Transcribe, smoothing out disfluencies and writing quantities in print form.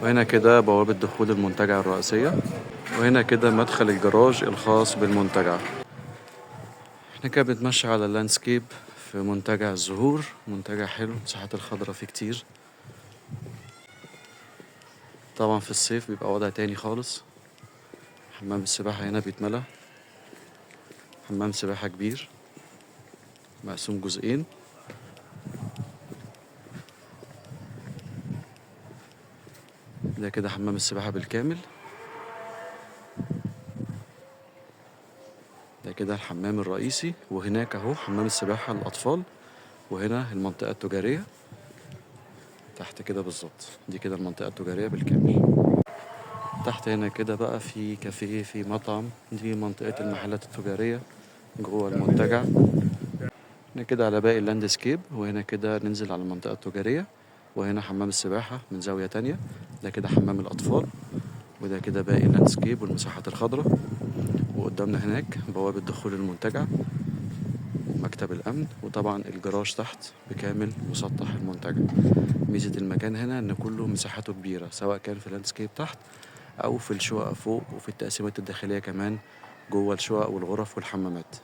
وهنا كده بوابة دخول المنتجع الرئيسية، وهنا كده مدخل الجراج الخاص بالمنتجع. احنا كده بنتمشى على اللاندسكيب في منتجع الزهور. منتجع حلو، مساحات الخضراء فيه كتير. طبعا في الصيف بيبقى وضع تاني خالص. حمام السباحة هنا بيتملى، حمام سباحة كبير مقسوم جزئين. ده كده حمام السباحة بالكامل. ده كده الحمام الرئيسي، وهناك اهو حمام السباحة للأطفال، وهنا المنطقة التجارية تحت كده بالظبط. دي كده المنطقة التجارية بالكامل. تحت هنا كده بقى في كافيه، في مطعم. دي منطقة المحلات التجارية جوه المنتجع. هنا كده على باقي اللاندسكيب، وهنا كده ننزل على المنطقة التجارية، وهنا حمام السباحة من زاوية تانية. ده كده حمام الأطفال، وده كده باقي اللاندسكيب والمساحات الخضراء. وقدامنا هناك بوابة دخول المنتجع، مكتب الأمن، وطبعا الجراج تحت بكامل مسطح المنتجع. ميزة المكان هنا إن كله مساحته كبيرة، سواء كان في اللاندسكيب تحت أو في الشقق فوق، وفي التقسيمات الداخلية كمان جوه الشقق والغرف والحمامات.